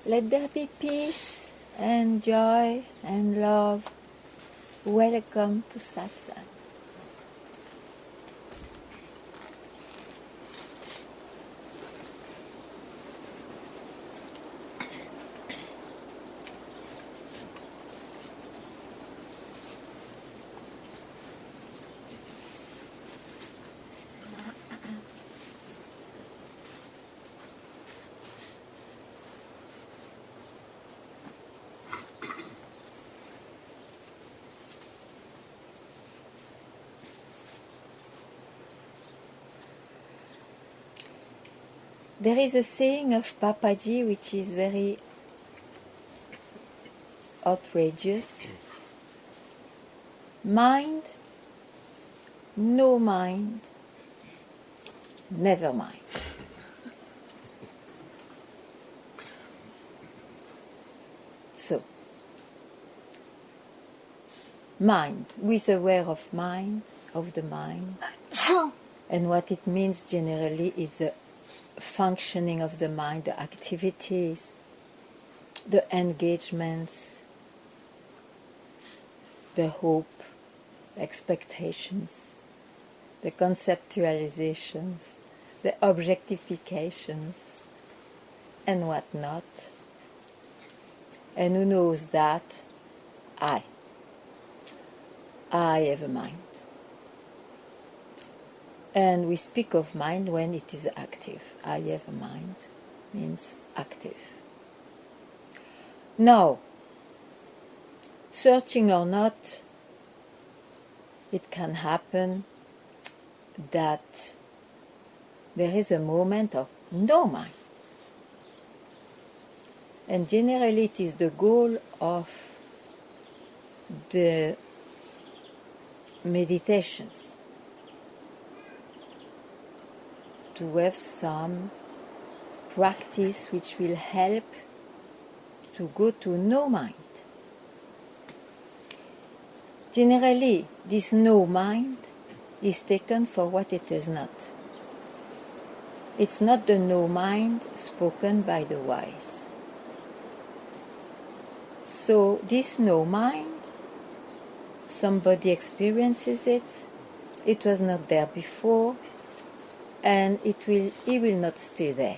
Let there be peace and joy and love. Welcome to Satsang. There is a saying of Papaji which is very outrageous. Mind, no mind, never mind. So, mind, who is aware of mind, of the mind, and what it means generally is the functioning of the mind, the activities, the engagements, the hope, the expectations, the conceptualizations, the objectifications, and what not. And who knows that? I have a mind. And we speak of mind when it is active. I have a mind means active. Now, searching or not, it can happen that there is a moment of no mind. And generally it is the goal of the meditations to have some practice which will help to go to no mind. Generally, this no mind is taken for what it is not. It's not the no mind spoken by the wise. So this no mind, somebody experiences it, it was not there before, and he will not stay there.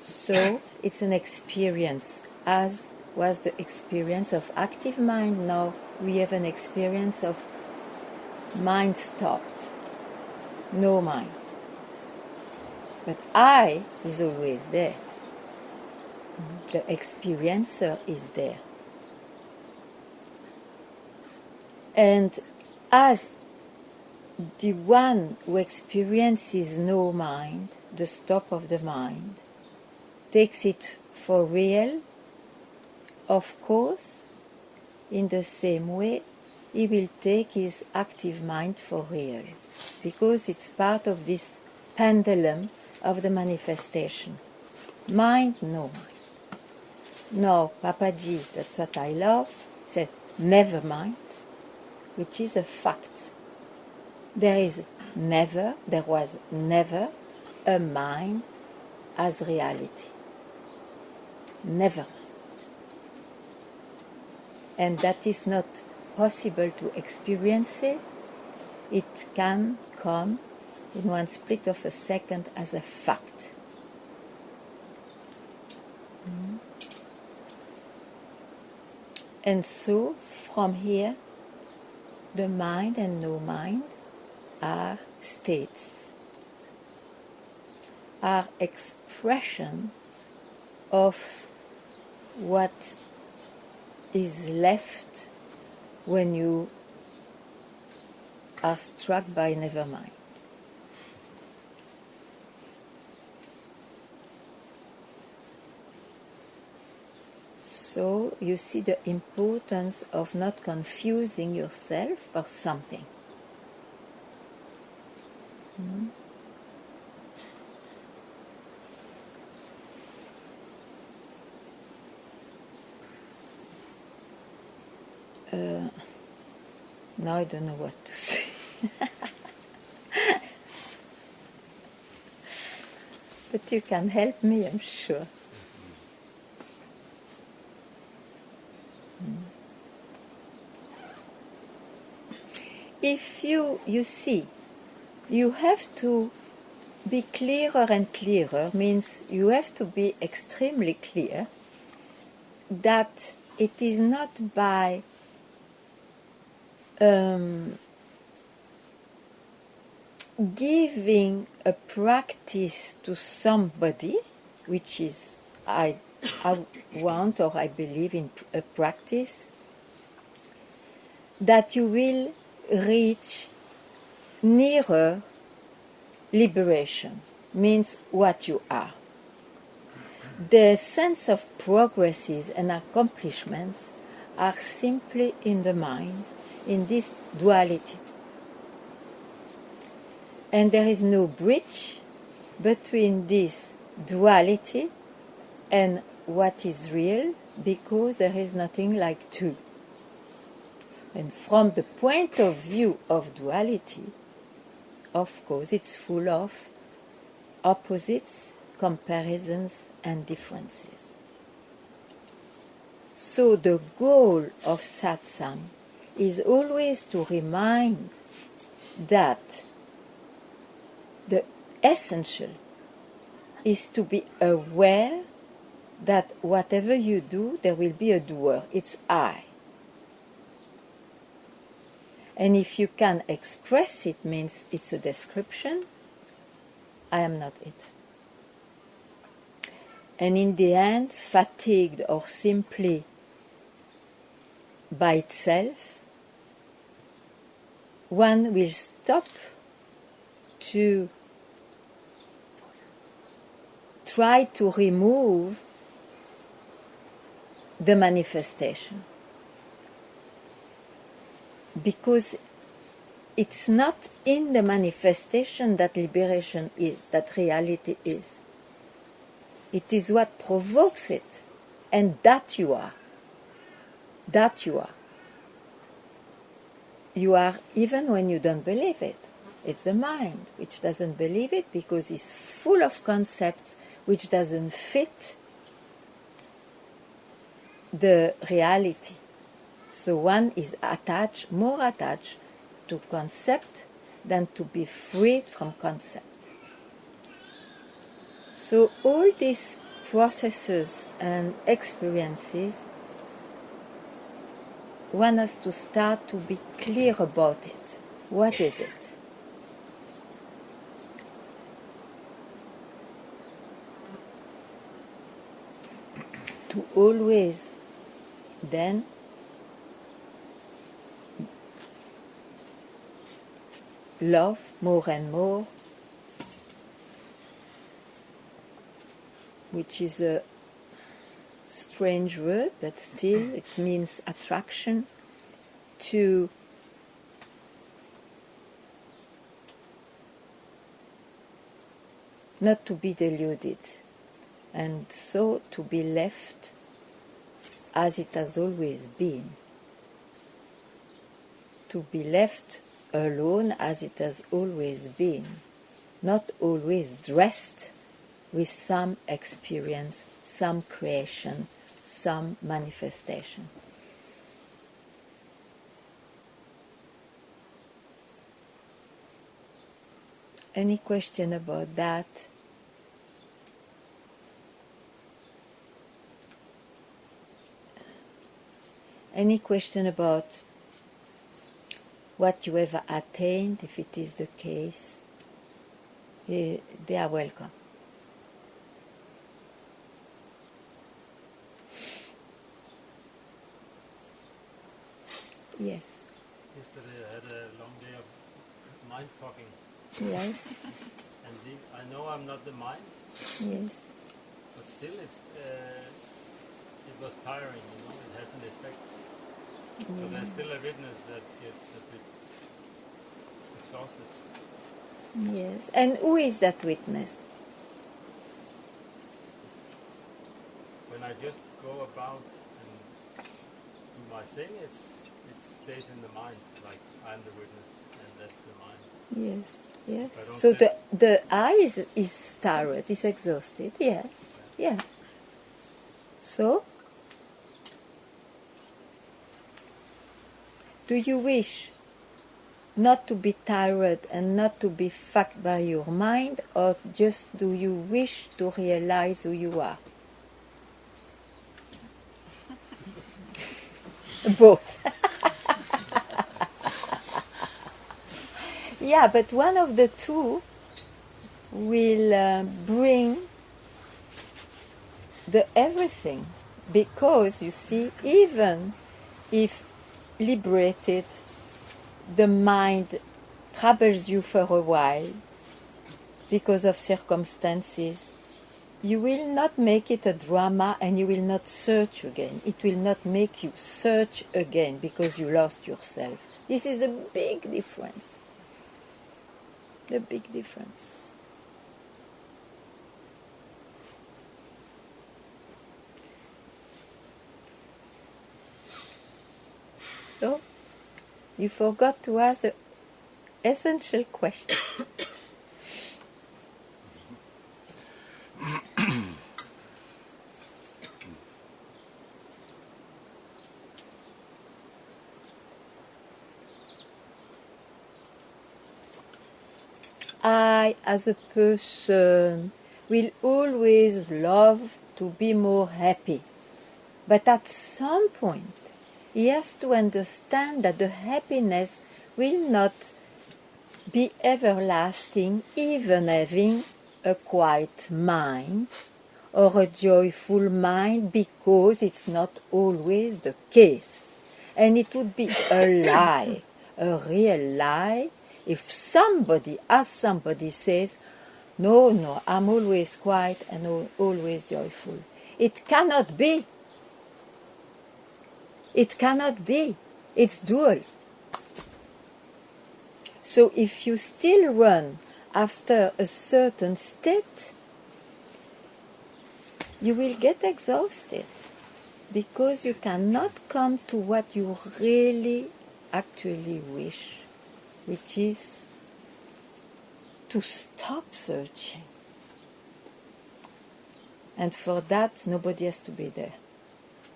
So it's an experience, as was the experience of active mind. Now we have an experience of mind stopped, no mind. But I is always there. The experiencer is there. And as the one who experiences no mind, the stop of the mind, takes it for real, of course, in the same way, he will take his active mind for real, because it's part of this pendulum of the manifestation. Mind, no mind. No, Papaji, that's what I love, said, never mind, which is a fact. There was never a mind as reality. Never. And that is not possible to experience it. It can come in one split of a second as a fact. And so, from here, the mind and no mind are states, are expression of what is left when you are struck by never mind. So you see the importance of not confusing yourself for something. Now I don't know what to say. But you can help me, I'm sure. if you see, you have to be clearer and clearer, means you have to be extremely clear that it is not by giving a practice to somebody, which is I want or I believe in a practice, that you will reach nearer liberation, means what you are. The sense of progresses and accomplishments are simply in the mind, in this duality. And there is no bridge between this duality and what is real, because there is nothing like two. And from the point of view of duality, of course, it's full of opposites, comparisons, and differences. So the goal of satsang is always to remind that the essential is to be aware that whatever you do, there will be a doer. It's I. And if you can express it, means it's a description, I am not it. And in the end, fatigued or simply by itself, one will stop to try to remove the manifestation. Because it's not in the manifestation that liberation is, that reality is. It is what provokes it, and that you are. That you are. You are even when you don't believe it. It's the mind which doesn't believe it because it's full of concepts which doesn't fit the reality. So one is attached, more attached to concept than to be freed from concept. So all these processes and experiences, one has to start to be clear about it. What is it? To always then love more and more, which is a strange word, but still it means attraction, to not to be deluded, and so to be left as it has always been, to be left alone as it has always been, not always dressed with some experience, some creation, some manifestation. Any question about that? Any question about what you have attained, if it is the case? They are welcome. Yes. Yesterday I had a long day of mind fogging. Yes. And I know I'm not the mind. Yes. But still, it was tiring. It has an effect. So there's still a witness that gets a bit exhausted. Yes. And who is that witness? When I just go about and do my thing, it stays in the mind, like I'm the witness and that's the mind. Yes. Yes. So the I is tired, is exhausted. Yeah. Yeah. So, do you wish not to be tired and not to be fucked by your mind, or just do you wish to realize who you are? Both. Yeah, but one of the two will bring the everything, because you see, even if liberated, the mind troubles you for a while because of circumstances, you will not make it a drama and you will not search again. It will not make you search again because you lost yourself. This is a big difference. The big difference. So, you forgot to ask the essential question. I, as a person, will always love to be more happy. But at some point, he has to understand that the happiness will not be everlasting, even having a quiet mind or a joyful mind, because it's not always the case. And it would be a lie, a real lie, if somebody says, no, I'm always quiet and always joyful. It cannot be. It cannot be. It's dual. So if you still run after a certain state, you will get exhausted, because you cannot come to what you really actually wish, which is to stop searching. And for that, nobody has to be there.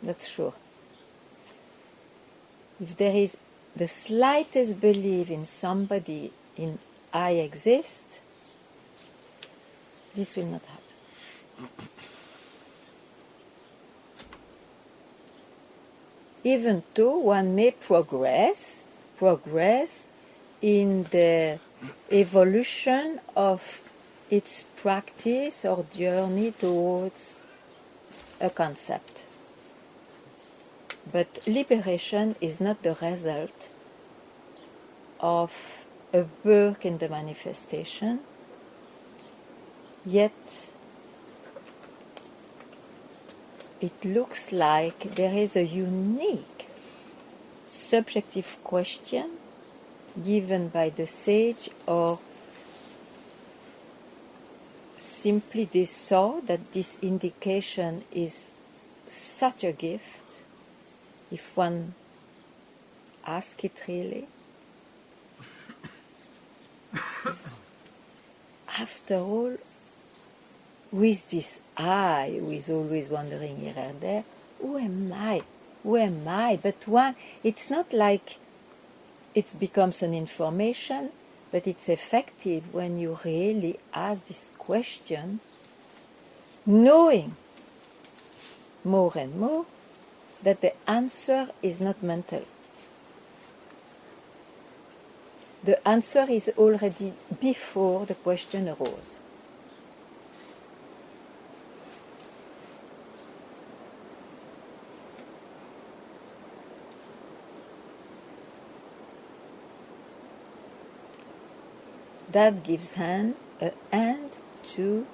That's sure. If there is the slightest belief in somebody, in I exist, this will not happen. Even though one may progress in the evolution of its practice or journey towards a concept. But liberation is not the result of a work in the manifestation, yet it looks like there is a unique subjective question given by the sage, or simply they saw that this indication is such a gift, if one asks it really. After all, with this I who is always wandering here and there, who am I? Who am I? But one, it's not like it becomes an information, but it's effective when you really ask this question, knowing more and more that the answer is not mental. The answer is already before the question arose. That gives a hand to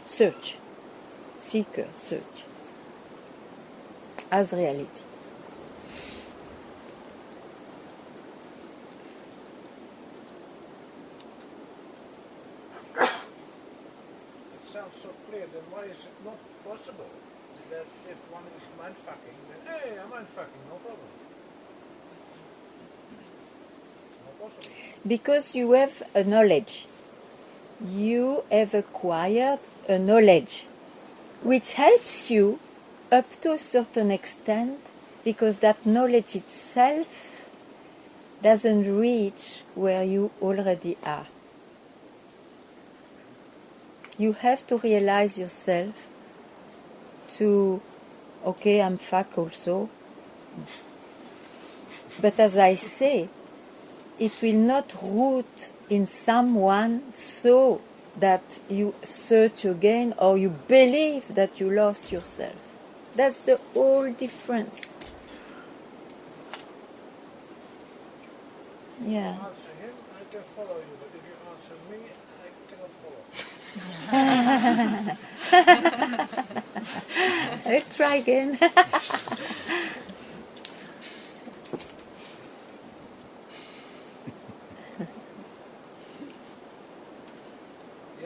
search, seeker, search, as reality. It sounds so clear, then why is it not possible that if one is mindfucking, then hey, I'm mindfucking, no problem. It's not possible. Because you have a knowledge. You have acquired a knowledge which helps you up to a certain extent, because that knowledge itself doesn't reach where you already are. You have to realize yourself to, okay, I'm fuck also, but as I say, it will not root in someone so that you search again or you believe that you lost yourself. That's the whole difference. Yeah. If you answer him, I can follow you, but if you answer me, I cannot follow. Let's try again. The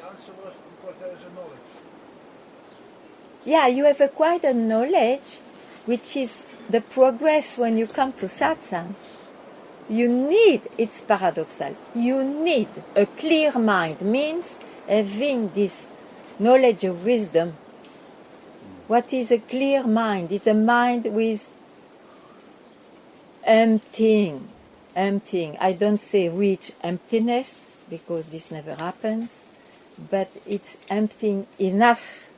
answer was because there is a knowledge. Yeah, you have acquired a knowledge, which is the progress when you come to satsang. You need, it's paradoxal, you need a clear mind, means having this knowledge of wisdom. What is a clear mind? It's a mind with emptying. I don't say reach emptiness, because this never happens, but it's emptying enough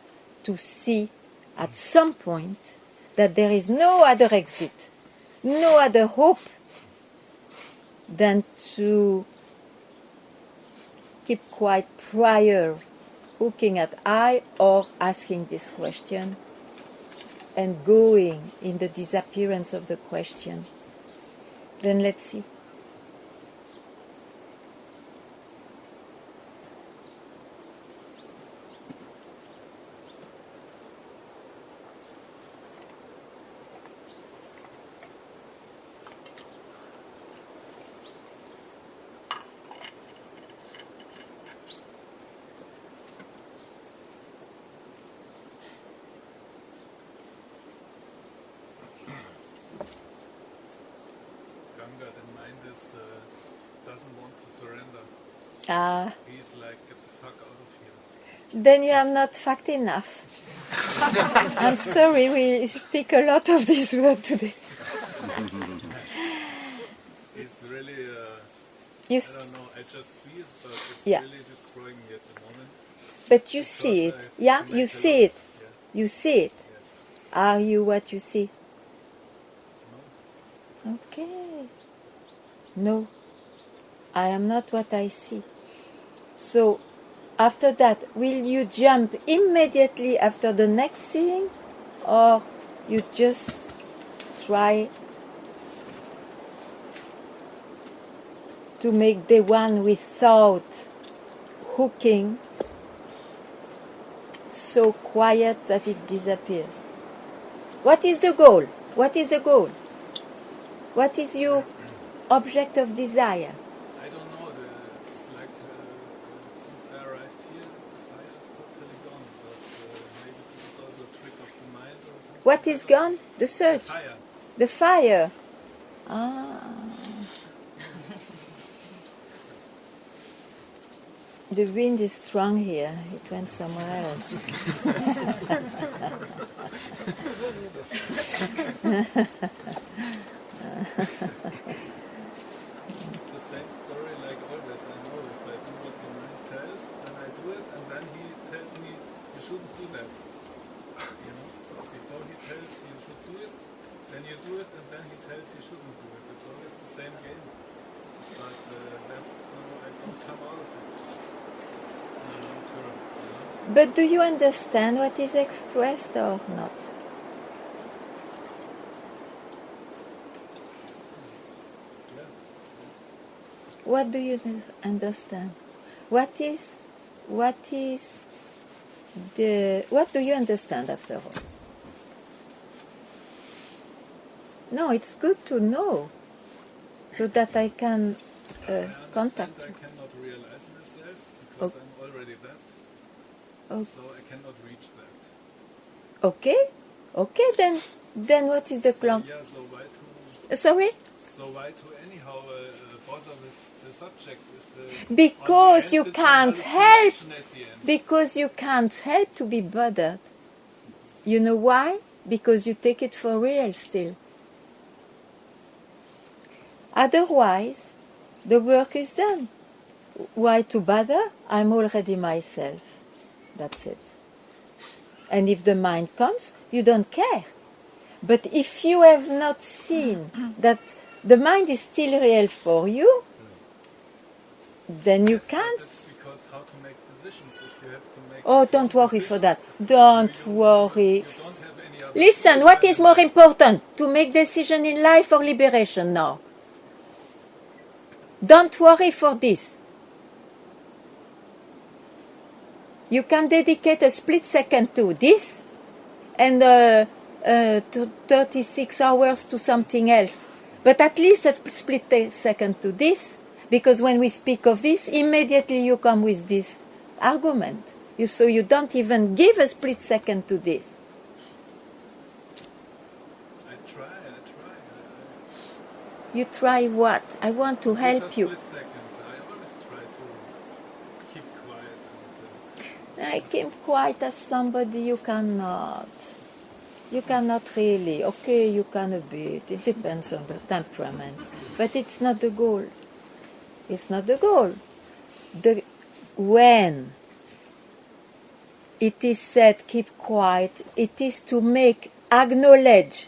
to see at some point that there is no other exit, no other hope than to keep quiet prior hooking at I or asking this question and going in the disappearance of the question. Then let's see. Ganga, the mind doesn't want to surrender. He's like, get the fuck out of here. Then you are not fact enough. I'm sorry, we speak a lot of this word today. He's really, You I don't know, I just see it, but it's Yeah. really destroying me at the moment. But you see it, Because I yeah? make You a see lot. it. Yeah. You see it. Yes. Are you what you see? No. Okay. No, I am not what I see. So, after that, will you jump immediately after the next seeing? Or you just try to make the one without hooking so quiet that it disappears? What is the goal? What is the goal? What is your object of desire? I don't know, it's like, since I arrived here, the fire is totally gone, but maybe this is also a trick of the mind or something. What I is don't gone? know. The search. The fire. The fire. Ah. The wind is strong here. It went somewhere else. It's the same story like always. I know if I do what the mind tells, then I do it, and then he tells me you shouldn't do that. You know, before he tells you should do it, then you do it, and then he tells you shouldn't do it. It's always the same game. But there's no, I don't come out of it in the long term. You know? But do you understand what is expressed or not? Yeah. What do you understand? What do you understand after all? No, it's good to know so that I can I contact understand you. I cannot realize myself because I'm already that. Oh. So I cannot reach that. Okay, then what is the plan? Yeah, so why Sorry? to anyhow bother with the subject? If Because on the you end it's a can't help. hallucination at the end. Because you can't help to be bothered. You know why? Because you take it for real still. Otherwise, the work is done. Why to bother? I'm already myself. That's it. And if the mind comes, you don't care. But if you have not seen that the mind is still real for you, then you Yes, but can't. that's because how to make decisions if you have to make Oh, don't strong worry for decisions, that. Don't you worry. don't have any other Listen, choice what than is more important? To make decision in life or liberation now? Don't worry for this. You can dedicate a split second to this and to 36 hours to something else. But at least a split second to this, because when we speak of this, immediately you come with this argument. So you don't even give a split second to this. I try. You try what? I want to With a help you. split second, I always try to keep quiet. I keep quiet as somebody you cannot. You cannot really. Okay, you can a bit. It depends on the temperament. But it's not the goal. It's not the goal. When it is said keep quiet, it is to acknowledge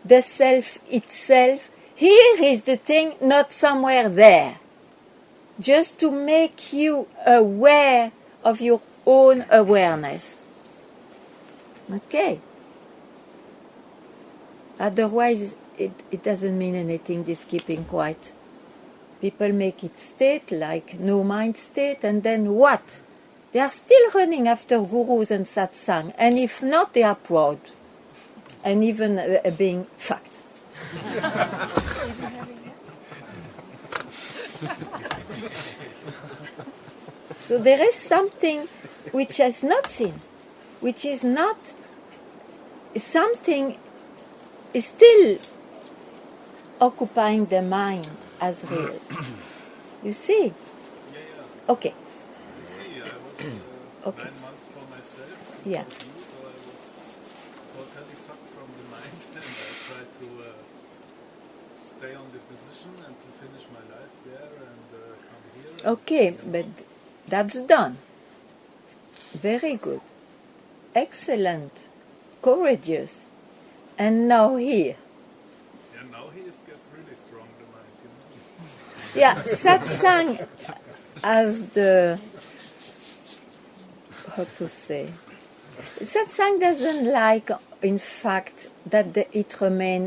the self itself. Here is the thing, not somewhere there. Just to make you aware of your own awareness. Okay? Otherwise, it doesn't mean anything, this keeping quiet. People make it state, like no mind state, and then what? They are still running after gurus and satsang, and if not, they are proud. And even being fucked. So there is something which is not seen, which is not something is still occupying the mind as real. You see? Yeah. Okay. You see, I was Okay. 9 months for myself. Yeah. With you, so I was totally fucked from the mind, and I tried to stay on the position and to finish my life there and come here. And, Okay, you know, but that's done. Very good. Excellent. Courageous. And now here. yeah, now he is get really strong, the mind, you know. Yeah, satsang as the, how to say, satsang doesn't like, in fact, that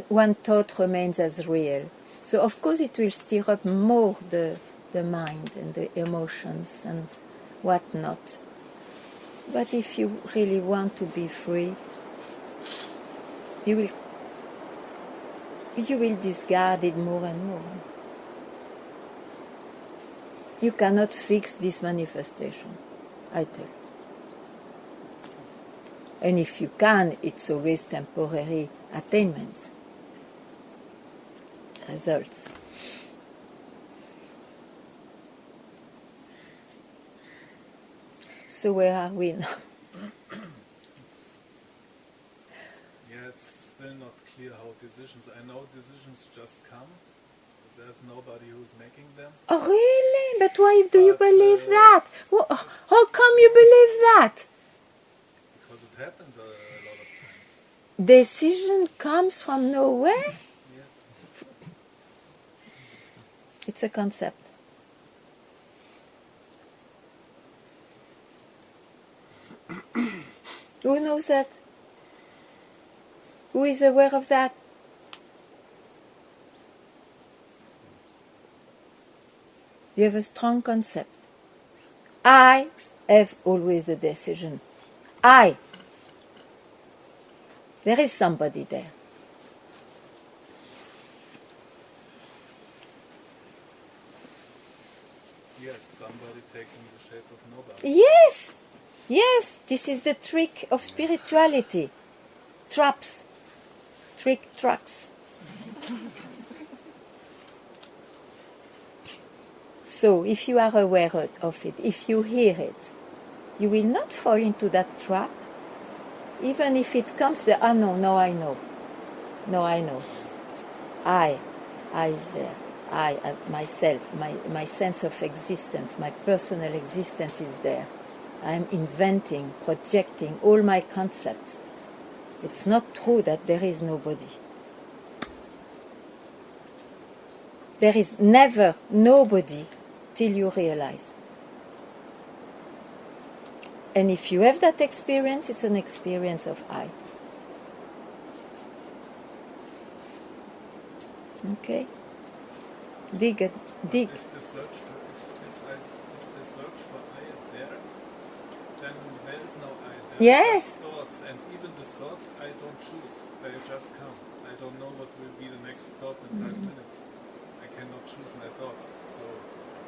one thought remains as real. So of course it will stir up more the mind and the emotions and whatnot. But if you really want to be free, you will discard it more and more. You cannot fix this manifestation, I tell you. And if you can, it's always temporary attainments, results. So where are we now? Yeah, it's still not clear how decisions. I know decisions just come. There's nobody who's making them. Oh really? But why do you But, believe that? How come you believe that? Because it happened a lot of times. Decision comes from nowhere? Yes. It's a concept. Who knows that? Who is aware of that? You have a strong concept. I have always the decision. I. There is somebody there. Yes, somebody taking the shape of nobody. Yes, yes, this is the trick of spirituality. Traps, traps. So if you are aware of it, if you hear it, you will not fall into that trap. Even if it comes, no, I know. No, I know. I is there. I as myself, my sense of existence, my personal existence is there. I am inventing, projecting all my concepts. It's not true that there is nobody. There is never nobody till you realize. And if you have that experience, it's an experience of I. Okay? Dig. If the search for I is there, then there is no I. There Yes. are just thoughts, and even the thoughts I don't choose. They just come. I don't know what will be the next thought in 5 minutes. I cannot choose my thoughts. So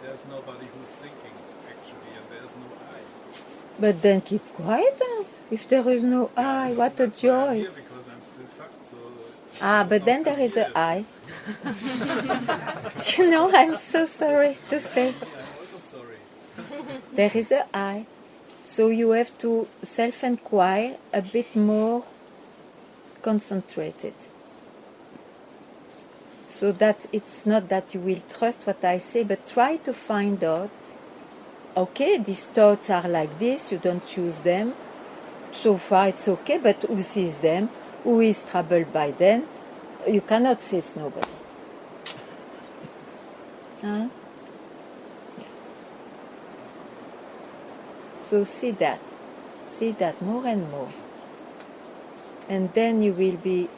there's nobody who's thinking, actually, and there's no I. But then keep quiet then. If there is no I, what a That's why I'm joy. here, because I'm still fucked, so But then there is a I. You know, I'm so sorry to say. I'm also sorry. There is a I. So you have to self-inquire a bit more concentrated. So that it's not that you will trust what I say, but try to find out, okay, these thoughts are like this, you don't choose them. So far it's okay, but who sees them? Who is troubled by them? You cannot say it's nobody. Huh? Yeah. So see that more and more. And then you will be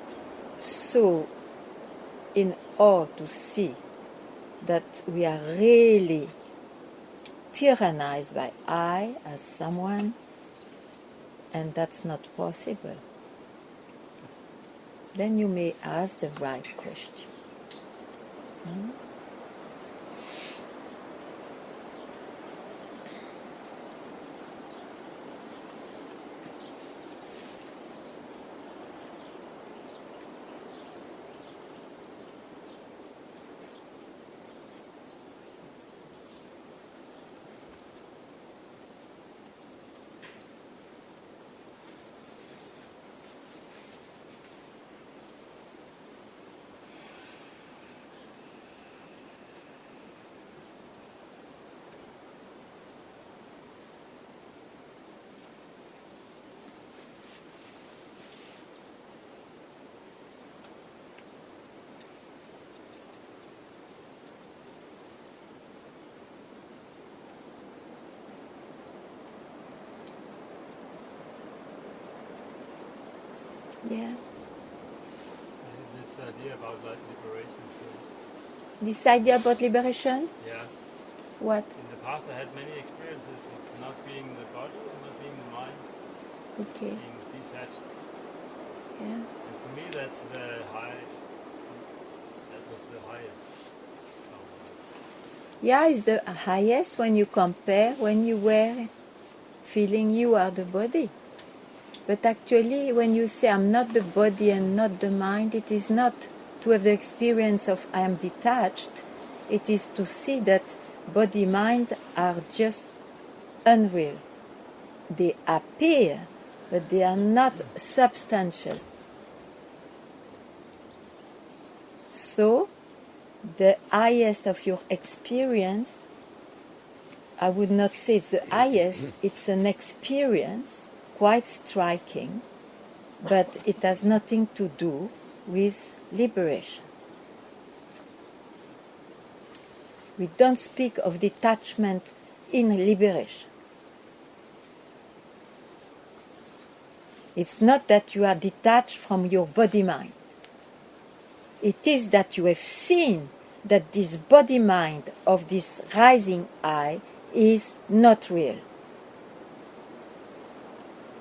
so in awe to see that we are really tyrannized by I as someone, and that's not possible. Then you may ask the right question. Hmm? Yeah. This idea about like liberation skills. This idea about liberation? Yeah. What? In the past, I had many experiences of not being the body and not being the mind, Okay. being detached. Yeah. And for me, that's the high. That was the highest. Yeah, it's the highest when you compare, when you were feeling you are the body. But actually, when you say I'm not the body and not the mind, it is not to have the experience of I am detached. It is to see that body, mind are just unreal. They appear, but they are not substantial. So, the highest of your experience, I would not say it's the highest, it's an experience, quite striking, but it has nothing to do with liberation. We don't speak of detachment in liberation. It's not that you are detached from your body-mind. It is that you have seen that this body-mind of this rising I is not real.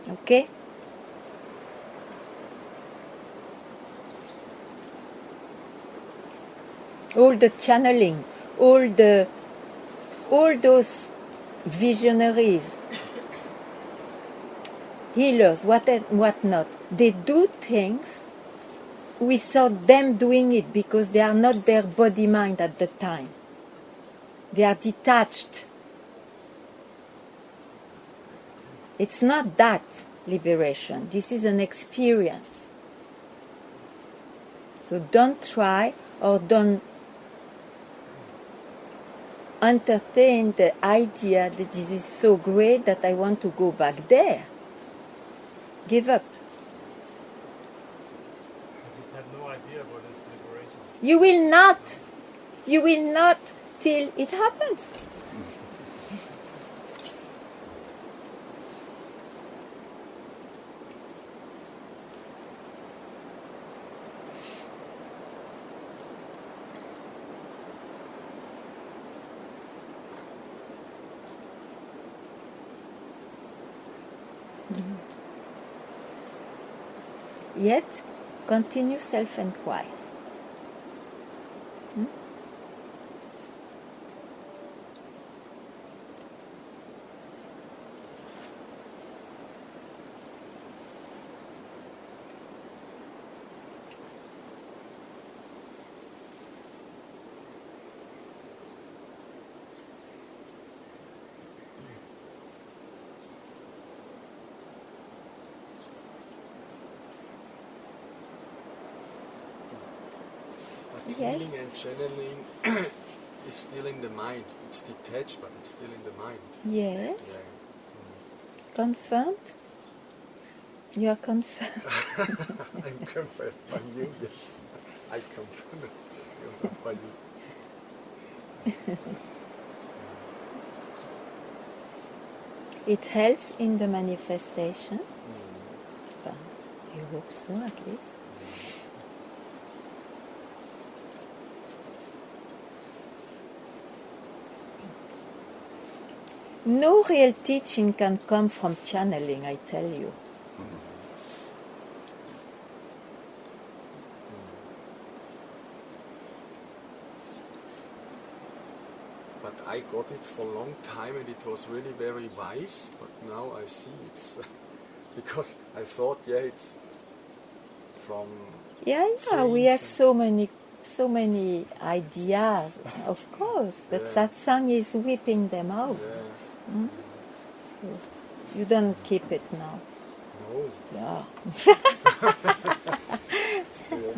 Okay? All the channeling, all those visionaries, healers, whatnot, they do things without them doing it because they are not their body-mind at the time. They are detached. It's not that liberation. This is an experience. So don't try or don't entertain the idea that this is so great that I want to go back there. Give up. I just have no idea what is liberation. You will not. You will not till it happens. Yet, continue self-inquiry. But Yes. healing and channeling is still in the mind. It's detached, but it's still in the mind. Yes. Yeah. Confirmed? You are confirmed. I'm confirmed by you, yes. I confirm it. Confirmed by you. It helps in the manifestation. Well, you hope so, at least. No real teaching can come from channeling, I tell you. But I got it for a long time and it was really very wise, but now I see it's because I thought, yeah, it's from Yeah, we have saints so many ideas, of course, but Yeah. satsang is whipping them out. yeah, So you don't keep it now. no, Yeah. yeah.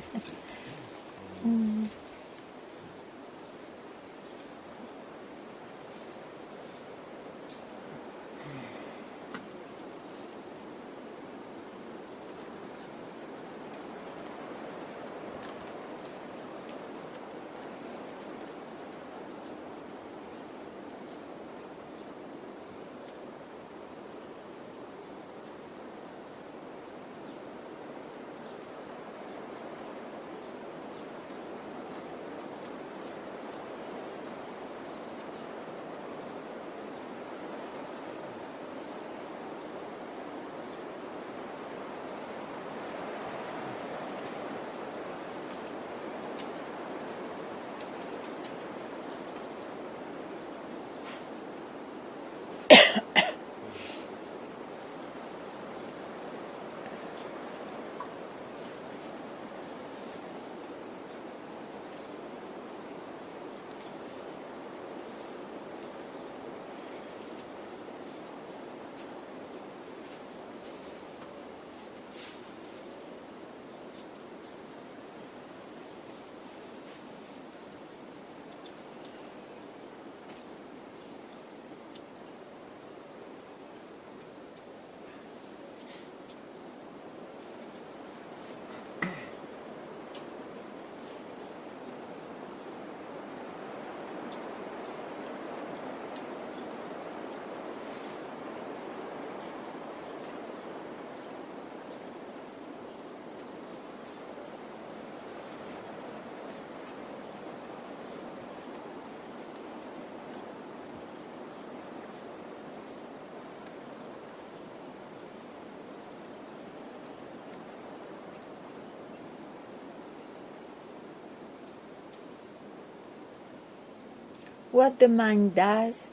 What the mind does,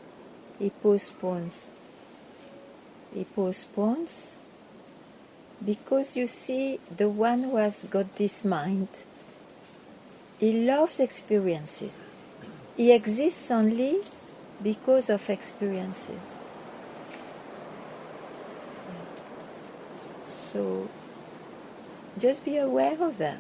it postpones. It postpones because you see, the one who has got this mind, he loves experiences. He exists only because of experiences. So just be aware of that.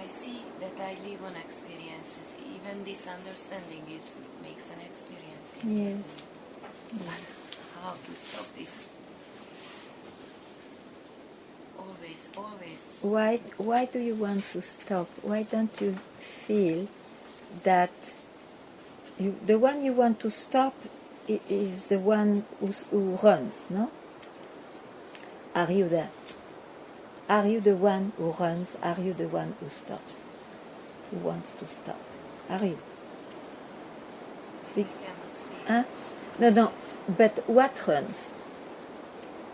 see that I live on experiences. Even this understanding makes an experience. Yes. How to stop this? Always. Why do you want to stop? Why don't you feel that the one you want to stop is the one who runs, no? Are you that? Are you the one who runs? Are you the one who stops? Who wants to stop? Are you? I cannot see. Huh? No, but what runs?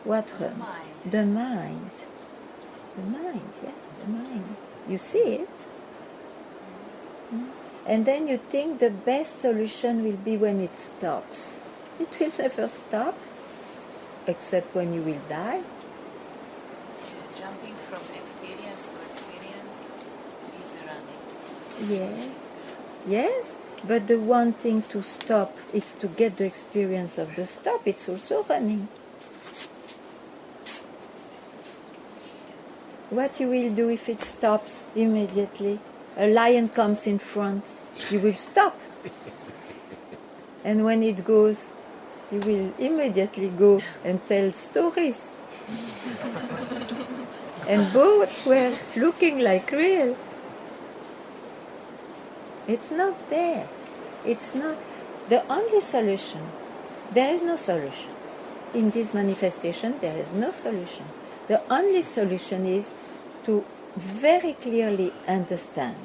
What The runs? mind. The mind. The mind, yeah, the mind. You see it? And then you think the best solution will be when it stops. It will never stop, except when you will die. Jumping from experience to experience is running. Yes, yes, but the wanting to stop, it's to get the experience of the stop, it's also running. What you will do if it stops immediately? A lion comes in front, you will stop. And when it goes, you will immediately go and tell stories. And both were looking like real. It's not there. It's not the only solution. There is no solution. In this manifestation, there is no solution. The only solution is to very clearly understand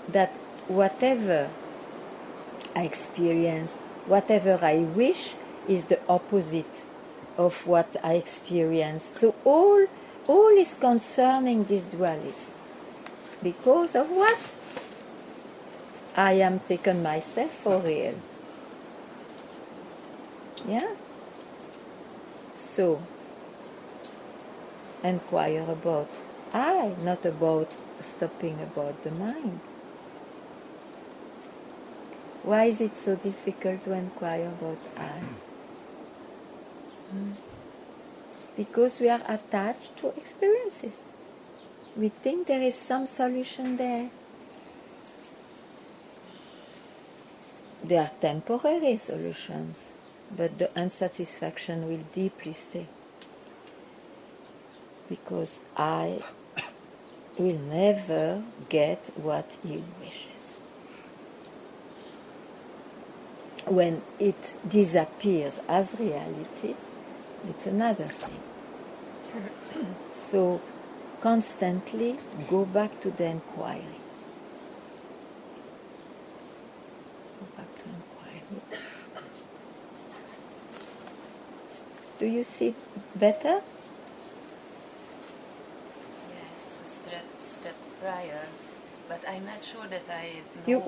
that whatever I experience, whatever I wish, is the opposite of what I experience. So all is concerning this duality. Because of what? I am taken myself for real. Yeah? So, inquire about I, not about stopping about the mind. Why is it so difficult to inquire about I? Because we are attached to experiences. We think there is some solution there. They are temporary solutions, but the unsatisfaction will deeply stay. Because I will never get what he wishes. When it disappears as reality, it's another thing. So constantly go back to the inquiry. Go back to inquiry. Do you see better? Yes, a step prior. But I'm not sure that I know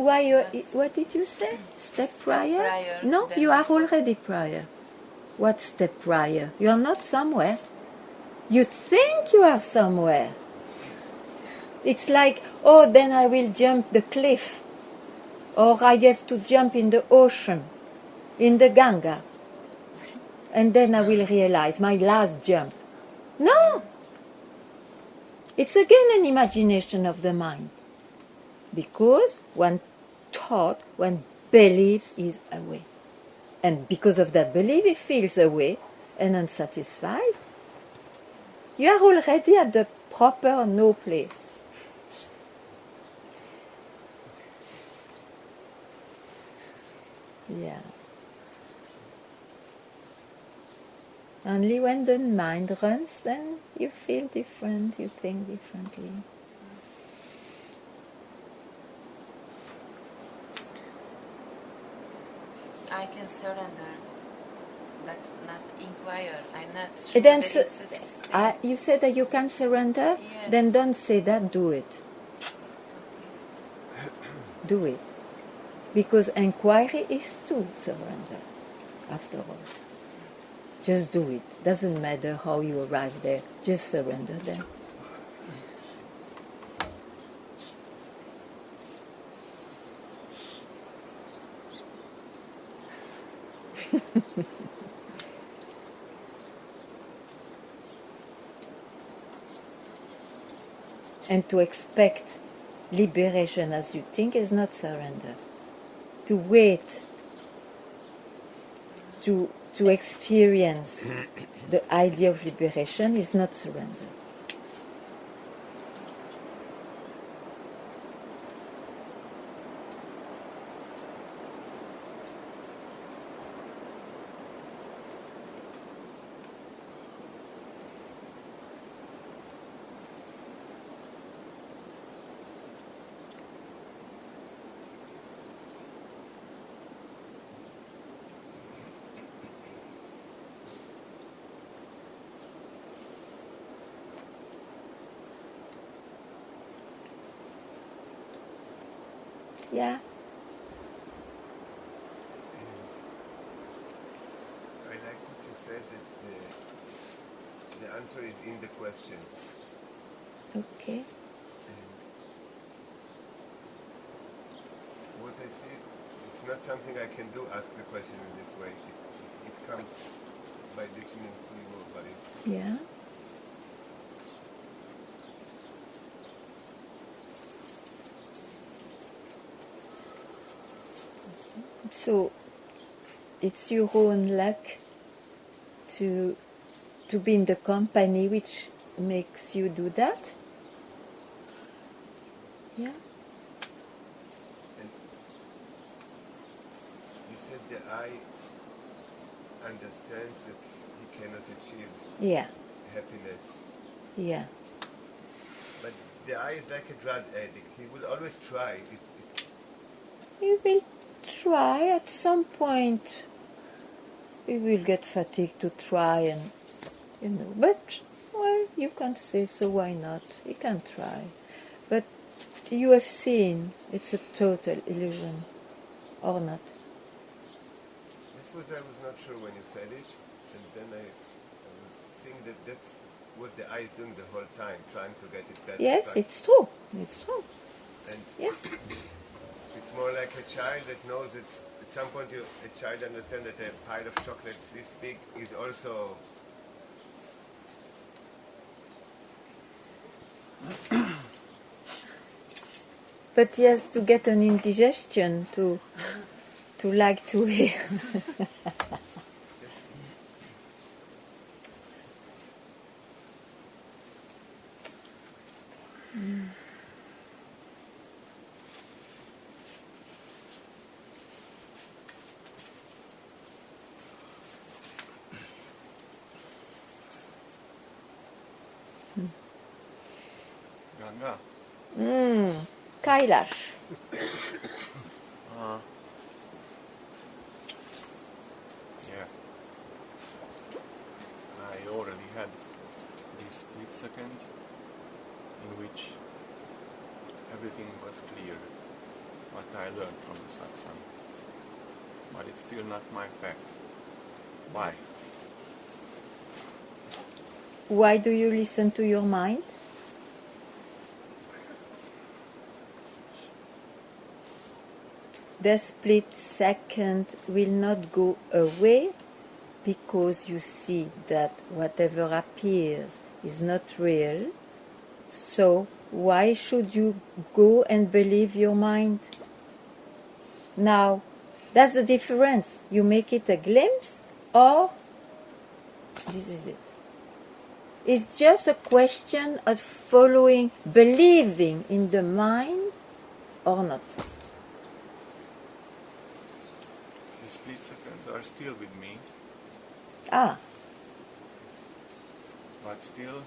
What did you say? Step prior? prior, No, then you are before. already prior. What step prior? You are not somewhere. You think you are somewhere. It's like, oh, then I will jump the cliff. Or I have to jump in the ocean, in the Ganga. And then I will realize my last jump. No! It's again an imagination of the mind. Because one thought, one believes is away. And because of that belief, it feels away and unsatisfied. You are already at the proper no place. Yeah. Only when the mind runs, then you feel different, you think differently. I can surrender, but not inquire. I'm not sure Then that it's the same. you said that you can surrender? Yes. Then don't say that, do it. Do it. Because inquiry is to surrender, after all. Just do it. Doesn't matter how you arrive there. Just surrender then. And to expect liberation as you think is not surrender. To wait, to experience the idea of liberation is not surrender. Yeah. I like what you said that the answer is in the question. Okay. And what I see, it's not something I can do, ask the question in this way. It comes by listening to your body. Yeah. So it's your own luck to be in the company which makes you do that. Yeah. And you said the eye understands that he cannot achieve Yeah. happiness. Yeah. But the eye is like a drug addict. He will always try. You will try at some point. You will get fatigued to try and but well, you can't say so. Why not? You can try, but you have seen it's a total illusion, or not? This was I was not sure when you said it, and then I was thinking that that's what the eye is doing the whole time, trying to get it better. Yes, it's true. It's true. And Yes. it's more like a child that knows that at some point a child understands that a pile of chocolates this big is also But he has to get an indigestion to like to hear. Ganga. Kailash. Yeah. I already had these split seconds in which everything was clear, what I learned from the satsang. But it's still not my fact. Why? Why do you listen to your mind? The split second will not go away because you see that whatever appears is not real. So why should you go and believe your mind? Now, that's the difference. You make it a glimpse or this is it. It's just a question of following, believing in the mind or not. The split seconds are still with me, Ah, but still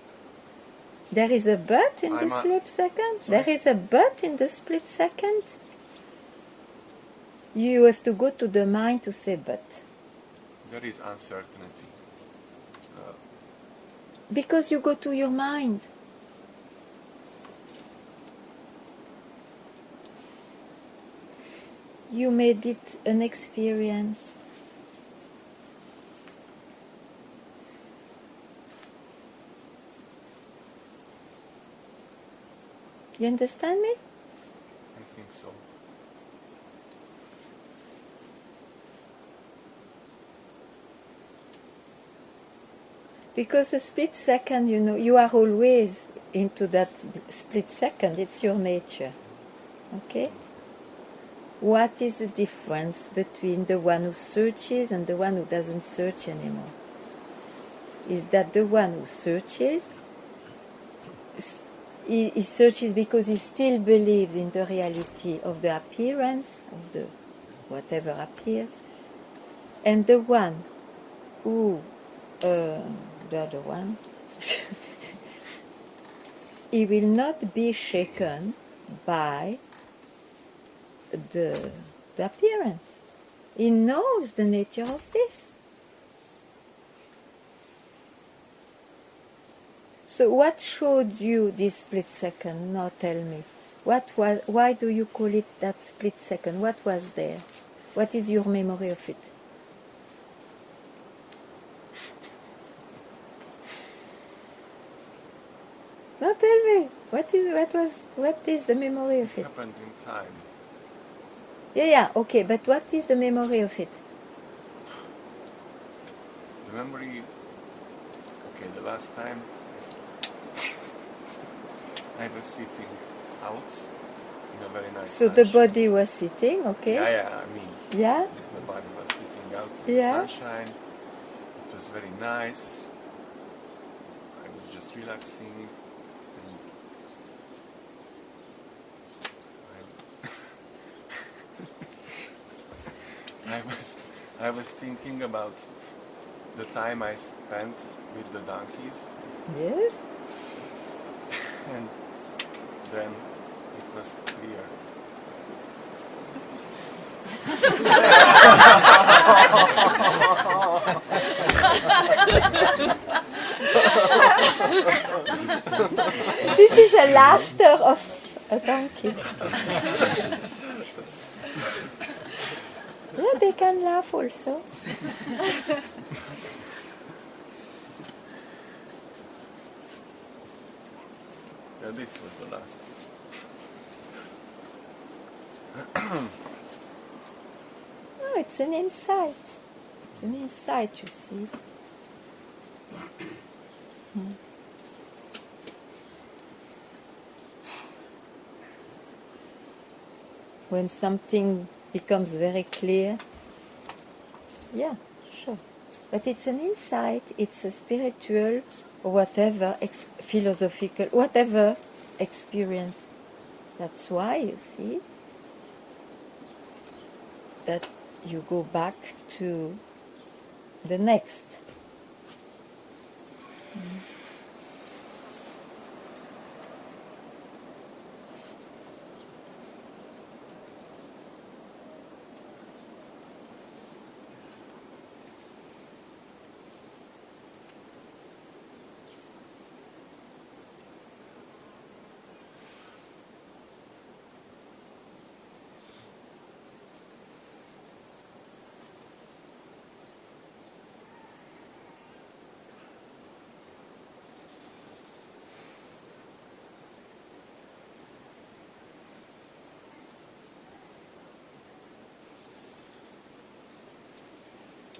there is a but in I'm the a- split second? Sorry? There is a but in the split second? You have to go to the mind to say but. there is uncertainty. Because you go to your mind. You made it an experience. You understand me? I think so. Because a split second, you are always into that split second, it's your nature. Okay? What is the difference between the one who searches and the one who doesn't search anymore? Is that the one who searches, he searches because he still believes in the reality of the appearance, of the whatever appears, and the one who, the other one, he will not be shaken by the appearance. He knows the nature of this. So what showed you this split second? Now tell me. Why do you call it that split second? What was there? What is your memory of it? Now tell me. What is the memory of It it? happened in time. Yeah, okay, but what is the memory of it? The memory, okay, the last time I was sitting out in a very nice So the sunshine. body was sitting, okay? Yeah, I mean, Yeah? the body was sitting out in Yeah. the sunshine. It was very nice. I was just relaxing. And I was thinking about the time I spent with the donkeys, Yes? and then it was clear. This is a laughter of a donkey. Yeah, they can laugh also. Yeah, this was the last. No, it's an insight. It's an insight, you see. When something becomes very clear, yeah, sure. But it's an insight, it's a spiritual or whatever, philosophical, whatever experience. That's why, you see, that you go back to the next.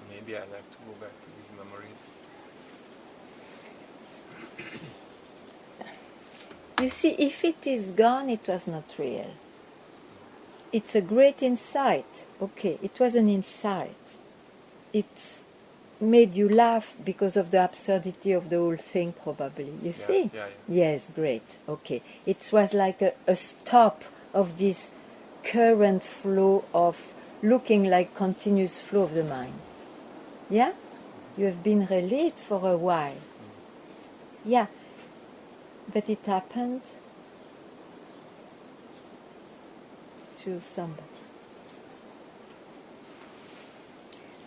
Maybe I like to go back to these memories. You see, if it is gone, it was not real. It's a great insight. Okay, it was an insight. It made you laugh because of the absurdity of the whole thing, probably. You see? Yeah. Yes, great. Okay. It was like a stop of this current flow of looking like continuous flow of the mind. Yeah? You have been relieved for a while. Yeah. But it happened to somebody.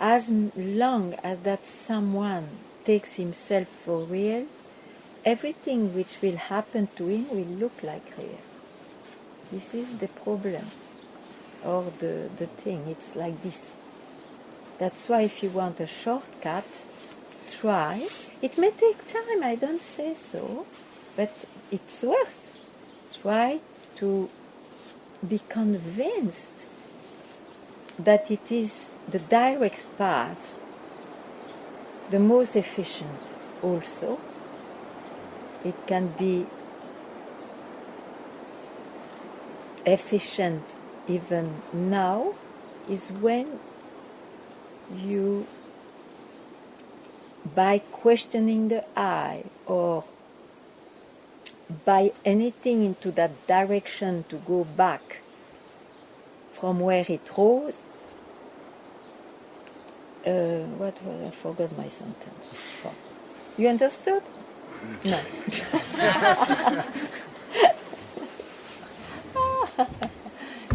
As long as that someone takes himself for real, everything which will happen to him will look like real. This is the problem, or the thing. It's like this. That's why if you want a shortcut, try. It may take time, I don't say so, but it's worth. Try to be convinced that it is the direct path, the most efficient also. It can be efficient even now is when you, by questioning the I or by anything into that direction to go back from where it rose, what was I forgot my sentence. Oh. You understood? No.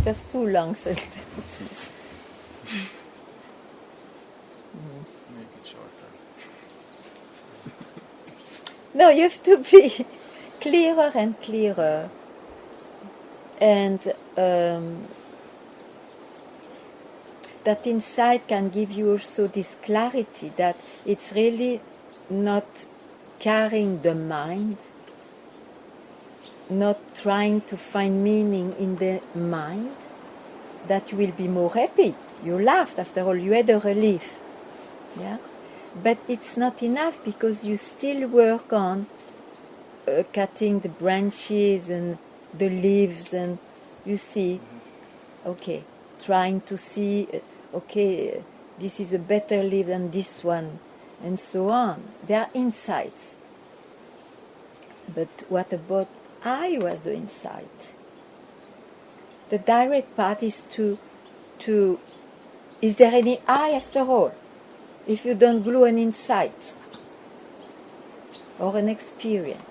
Just too long sentences. Make it shorter. No, you have to be clearer and clearer. And that insight can give you also this clarity that it's really not carrying the mind, not trying to find meaning in the mind, that you will be more happy. You laughed, after all, you had a relief. Yeah? But it's not enough because you still work on cutting the branches and the leaves, and you see, okay, trying to see, okay, this is a better leaf than this one, and so on. There are insights. But what about I was the insight? The direct part is to is there any I after all? If you don't glue an insight or an experience,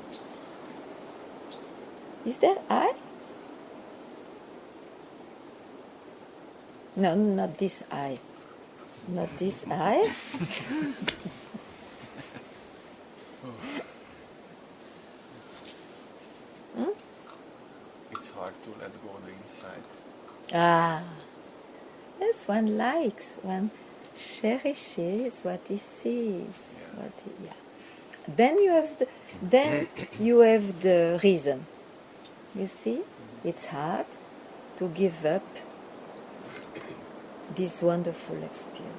is there I? No, not this I. Not this I. It's hard to let go the insight. Ah, yes, one likes, one cherishes what he sees. Yeah. Then you have the reason. You see, it's hard to give up this wonderful experience.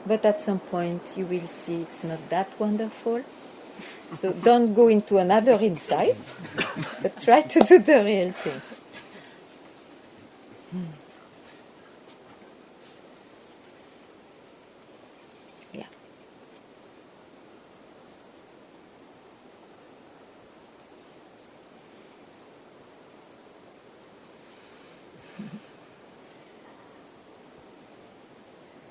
But at some point you will see it's not that wonderful. So don't go into another insight, but try to do the real thing. Yeah.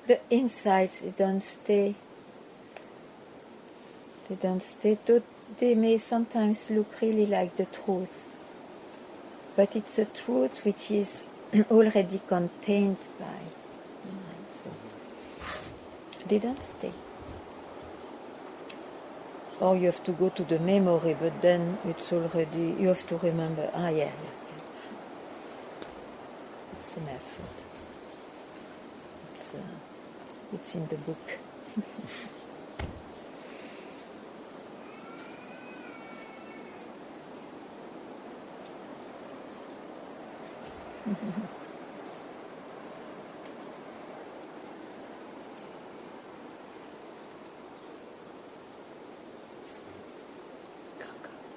The insights, they don't stay. They may sometimes look really like the truth, but it's a truth which is already contained by the mind. So they don't stay. Or you have to go to the memory, but then it's already, you have to remember, yeah. It's an effort. It's in the book.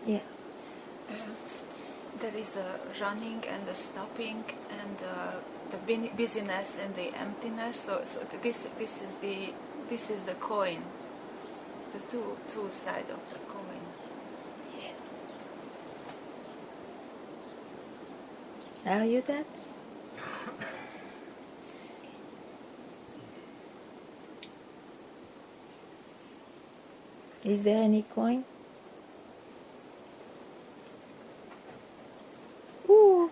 Yeah. There is the running and the stopping and the busyness and the emptiness. So this is the coin, the two sides of the coin. Yes. Are you that? Is there any coin? Ooh.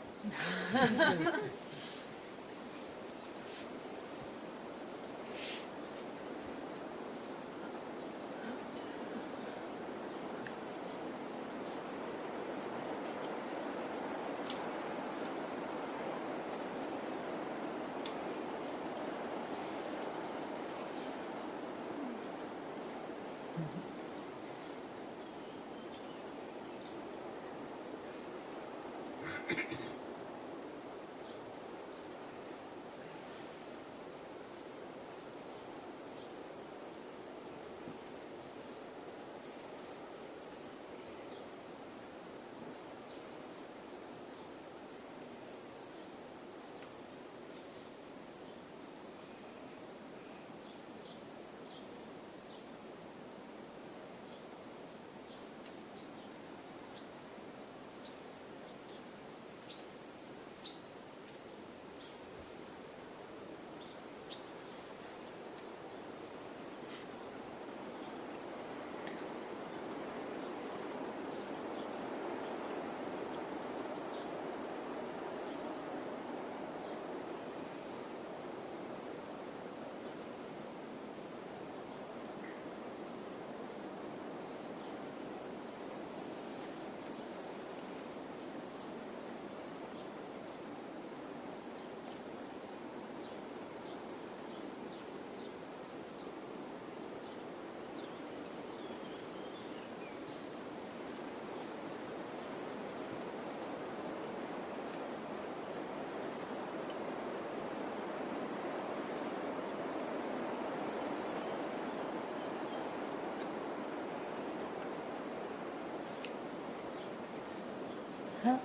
Huh?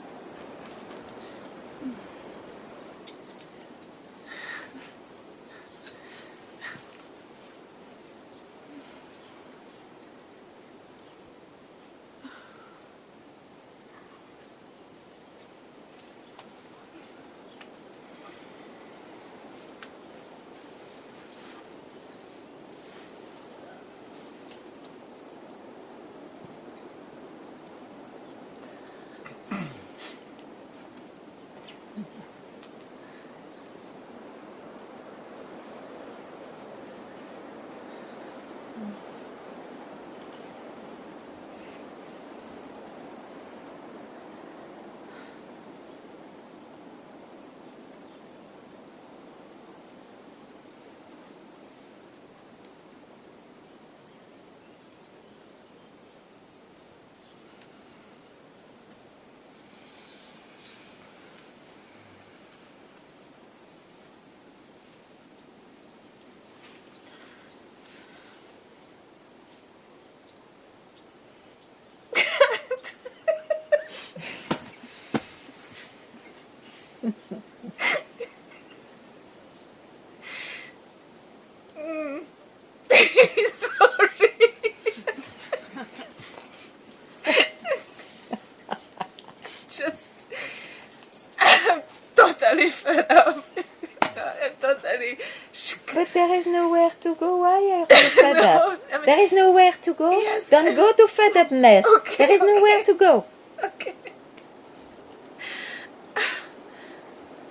Sorry. Just, I'm totally fed up. I'm totally But there is nowhere to go. Why are you fed up? I mean, There is nowhere to go. Yes. Don't go to fed upness. Okay, There is nowhere to go. okay.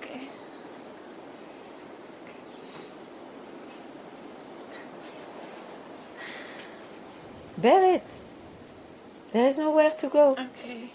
Okay. Bear it. There is nowhere to go. Okay.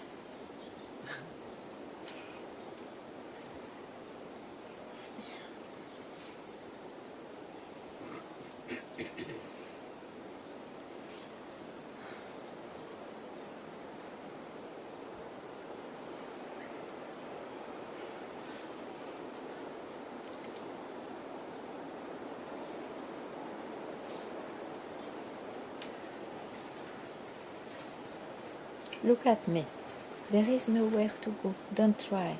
Look at me. There is nowhere to go. Don't try.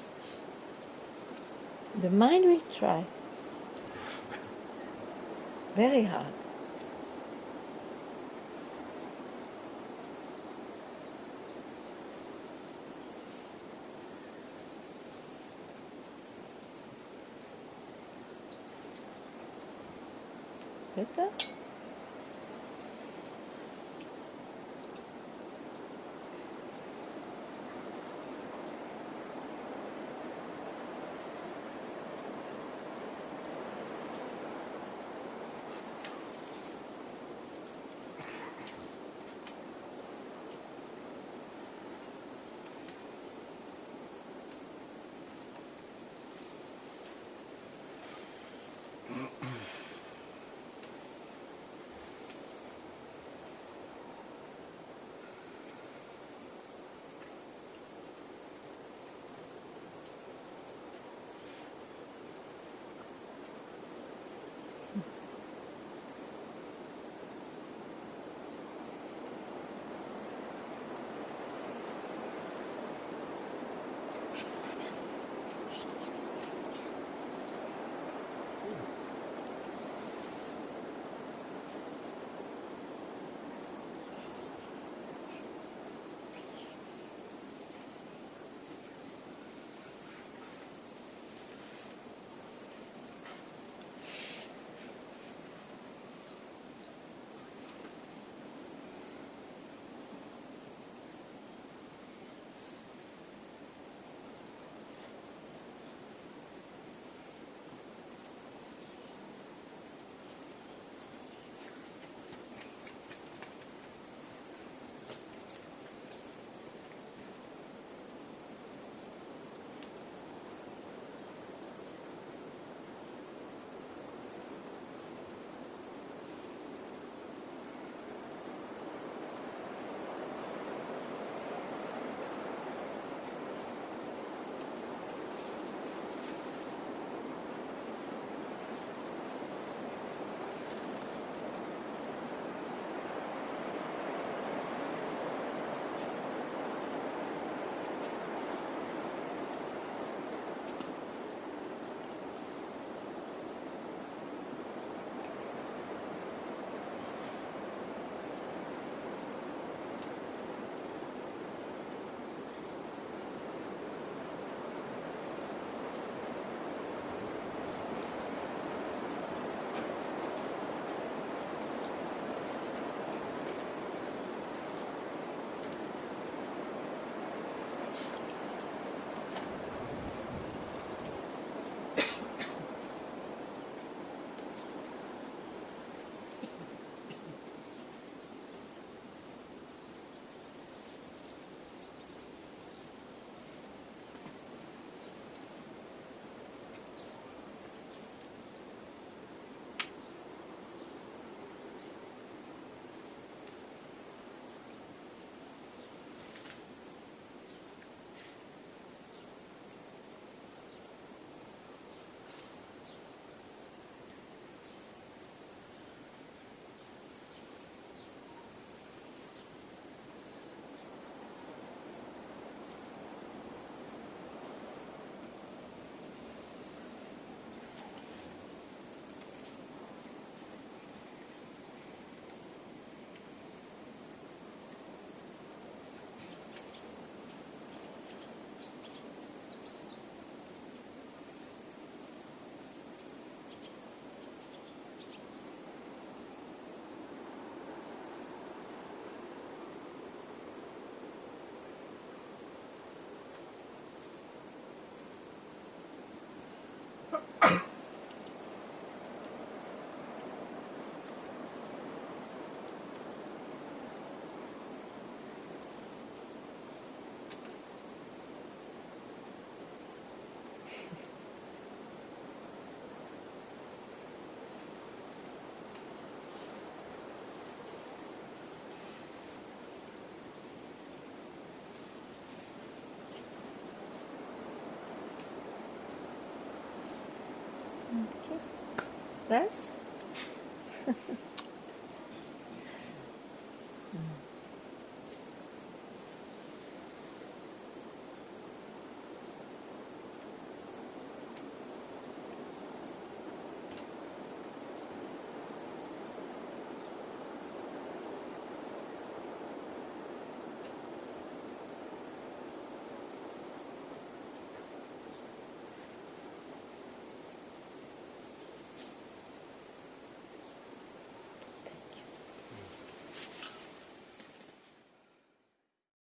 The mind will try. Very hard. Better? Yes?